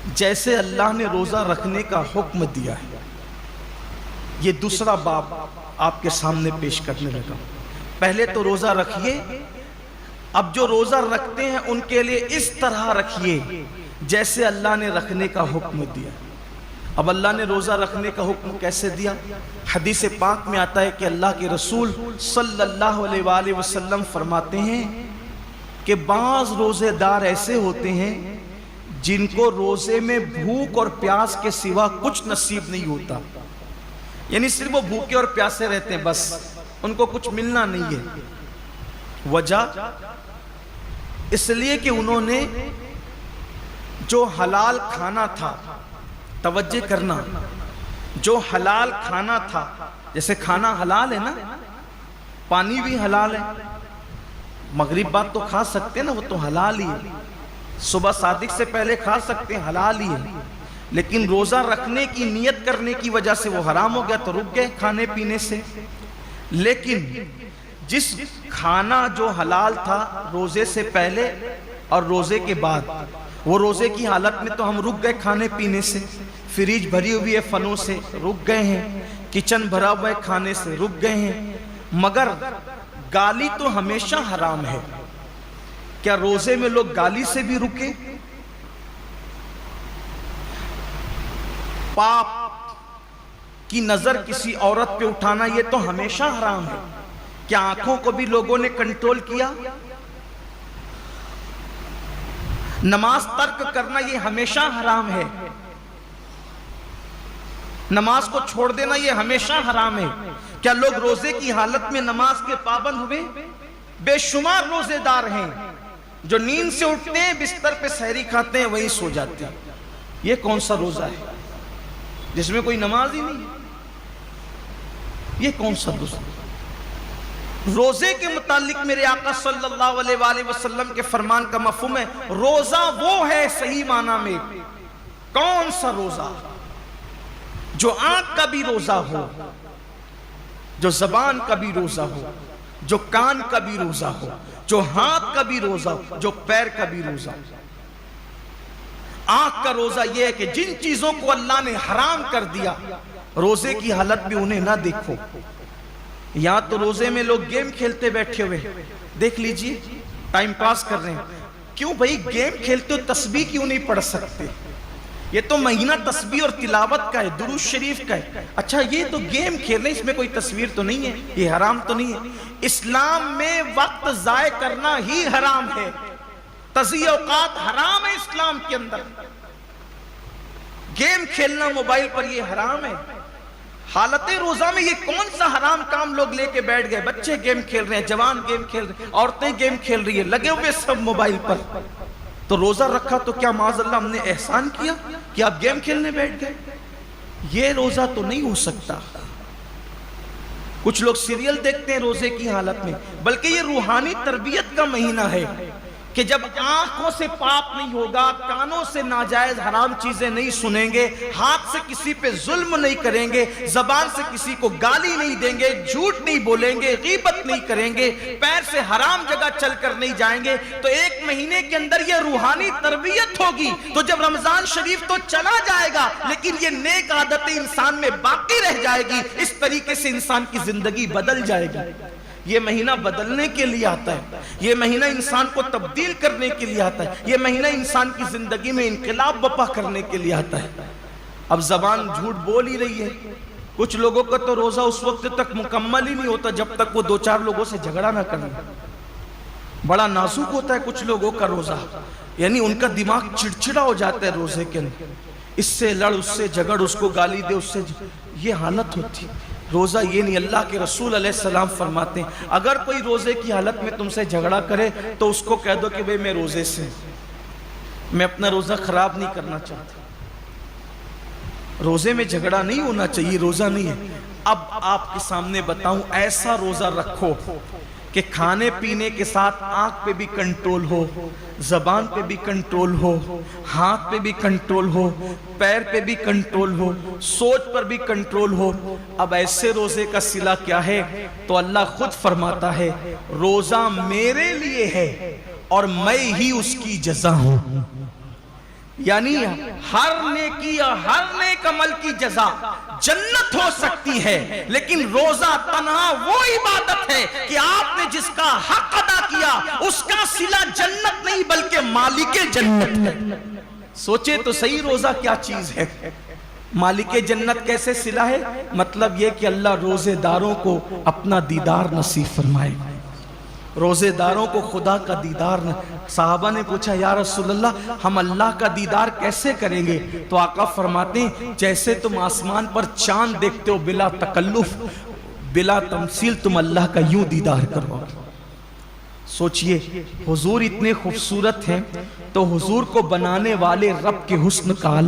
جیسے اللہ نے روزہ رکھنے کا حکم دیا ہے۔ یہ دوسرا باب آپ کے سامنے پیش کرنے لگا۔ پہلے تو روزہ رکھیے، اب جو روزہ رکھتے ہیں ان کے لیے اس طرح رکھیے جیسے اللہ نے رکھنے کا حکم دیا۔ اب اللہ نے روزہ رکھنے کا حکم کیسے دیا؟ حدیث پاک میں آتا ہے کہ اللہ کے رسول صلی اللہ علیہ وآلہ وسلم فرماتے ہیں کہ بعض روزے دار ایسے ہوتے ہیں جن کو روزے میں بھوک اور پیاس کے سوا کچھ نصیب نہیں ہوتا، یعنی صرف وہ بھوکے اور پیاسے رہتے ہیں، بس ان کو کچھ ملنا نہیں ہے۔ وجہ اس لیے کہ انہوں نے جو حلال کھانا تھا، توجہ کرنا، جو حلال کھانا تھا، جیسے کھانا حلال ہے نا، پانی بھی حلال ہے، مغرب بعد تو کھا سکتے ہیں نا، وہ تو حلال ہی ہے، صبح صادق سے پہلے کھا سکتے ہیں، حلال ہی ہے، لیکن روزہ رکھنے کی نیت کرنے کی وجہ سے وہ حرام ہو گیا تو رک گئے کھانے پینے سے۔ لیکن جس کھانا جو حلال تھا روزے سے پہلے اور روزے کے بعد، وہ روزے کی حالت میں تو ہم رک گئے کھانے پینے سے، فریج بھری ہوئی ہے پھلوں سے رک گئے ہیں، کچن بھرا ہوا ہے کھانے سے رک گئے ہیں، مگر گالی تو ہمیشہ حرام ہے۔ کیا روزے میں لوگ گالی سے بھی رکے؟ پاپ کی نظر کسی عورت پہ اٹھانا یہ تو ہمیشہ حرام ہے۔ کیا آنکھوں کو بھی لوگوں نے کنٹرول کیا؟ نماز ترک کرنا یہ ہمیشہ حرام ہے، نماز کو چھوڑ دینا یہ ہمیشہ حرام ہے۔ کیا لوگ روزے کی حالت میں نماز کے پابند ہوئے؟ بے شمار روزے دار ہیں جو نیند سے اٹھتے ہیں، بستر پہ سحری کھاتے ہیں، وہیں سو جاتے ہیں۔ یہ کون سا روزہ ہے جس میں کوئی نماز ہی نہیں ہے؟ یہ کون سا روزہ؟ روزے کے متعلق میرے آقا صلی اللہ علیہ وآلہ وسلم کے فرمان کا مفہوم ہے، روزہ وہ ہے صحیح معنی میں، کون سا روزہ؟ جو آنکھ کا بھی روزہ ہو، جو زبان کا بھی روزہ ہو، جو کان کا بھی روزہ ہو، جو ہاتھ کا بھی روزہ ہو، جو پیر کا بھی روزہ ہو۔ آنکھ کا روزہ یہ ہے کہ جن چیزوں کو اللہ نے حرام کر دیا روزے کی حالت میں انہیں نہ دیکھو۔ یہاں تو روزے میں لوگ گیم کھیلتے بیٹھے ہوئے، دیکھ لیجئے ٹائم پاس کر رہے ہیں۔ کیوں بھائی گیم کھیلتے ہو، تسبیح کیوں نہیں پڑھ سکتے؟ یہ تو مہینہ تسبیح اور تلاوت کا ہے، درود شریف کا ہے۔ اچھا یہ تو گیم کھیل رہے ہیں، اس میں کوئی تصویر تو نہیں ہے، یہ حرام تو نہیں ہے؟ اسلام میں وقت ضائع کرنا ہی حرام ہے، تضییع اوقات حرام ہے اسلام کے اندر۔ گیم کھیلنا موبائل پر یہ حرام ہے۔ حالت روزہ میں یہ کون سا حرام کام لوگ لے کے بیٹھ گئے؟ بچے گیم کھیل رہے ہیں، جوان گیم کھیل رہے ہیں، عورتیں گیم کھیل رہی ہیں، لگے ہوئے سب موبائل پر۔ تو روزہ رکھا تو کیا معاذ اللہ ہم نے احسان کیا کہ آپ گیم کھیلنے بیٹھ گئے؟ یہ روزہ تو نہیں ہو سکتا۔ کچھ لوگ سیریل دیکھتے ہیں روزے کی حالت میں، بلکہ یہ روحانی تربیت کا مہینہ ہے کہ جب آنکھوں سے پاک نہیں ہوگا، کانوں سے ناجائز حرام چیزیں نہیں سنیں گے، ہاتھ سے کسی پہ ظلم نہیں کریں گے، زبان سے کسی کو گالی نہیں دیں گے، جھوٹ نہیں بولیں گے، غیبت نہیں کریں گے، پیر سے حرام جگہ چل کر نہیں جائیں گے، تو ایک مہینے کے اندر یہ روحانی تربیت ہوگی۔ تو جب رمضان شریف تو چلا جائے گا لیکن یہ نیک عادتیں انسان میں باقی رہ جائے گی، اس طریقے سے انسان کی زندگی بدل جائے گی۔ یہ مہینہ بدلنے کے لیے آتا ہے، یہ مہینہ انسان کو تبدیل کرنے کے لیے آتا ہے، یہ مہینہ انسان کی زندگی میں انقلاب برپا کرنے کے لیے آتا ہے۔ اب زبان جھوٹ بول ہی رہی ہے۔ کچھ لوگوں کا تو روزہ اس وقت تک مکمل ہی نہیں ہوتا جب تک وہ دو چار لوگوں سے جھگڑا نہ کریں۔ بڑا نازک ہوتا ہے کچھ لوگوں کا روزہ، یعنی ان کا دماغ چڑچڑا ہو جاتا ہے روزے کے اندر، اس سے لڑ، اس سے جھگڑ، اس کو گالی دے، اس سے یہ حالت ہوتی ہے۔ روزہ یہ نہیں، اللہ کے رسول علیہ السلام فرماتے ہیں اگر کوئی روزے کی حالت میں تم سے جھگڑا کرے تو اس کو کہہ دو کہ بھئی میں روزے سے، میں اپنا روزہ خراب نہیں کرنا چاہتا۔ روزے میں جھگڑا نہیں ہونا چاہیے، روزہ نہیں ہے۔ اب آپ کے سامنے بتاؤں، ایسا روزہ رکھو کہ کھانے پینے کے ساتھ آنکھ پہ بھی کنٹرول ہو، زبان پہ بھی کنٹرول ہو، ہاتھ پہ بھی کنٹرول ہو، پیر پہ بھی کنٹرول ہو، سوچ پر بھی کنٹرول ہو۔ اب ایسے روزے کا صلہ کیا ہے؟ تو اللہ خود فرماتا ہے روزہ میرے لیے ہے اور میں ہی اس کی جزا ہوں۔ یعنی ہر نیکی اور ہر نیک عمل کی جزا جنت ہو سکتی ہے، لیکن روزہ تنہا وہ عبادت ہے کہ آپ نے جس کا حق ادا کیا اس کا صلہ جنت نہیں بلکہ مالک جنت ہے۔ سوچے تو صحیح روزہ کیا چیز ہے، مالک جنت کیسے صلہ ہے؟ مطلب یہ کہ اللہ روزے داروں کو اپنا دیدار نصیب فرمائے، روزے داروں کو خدا کا دیدار۔ صحابہ نے پوچھا یا رسول اللہ ہم اللہ کا دیدار کیسے کریں گے؟ تو آقا فرماتے ہیں جیسے تم آسمان پر چاند دیکھتے ہو بلا تکلف بلا تمثیل، تم اللہ کا یوں دیدار کرو۔ سوچئے حضور اتنے خوبصورت ہیں تو حضور کو بنانے والے رب کے حسن کا عالم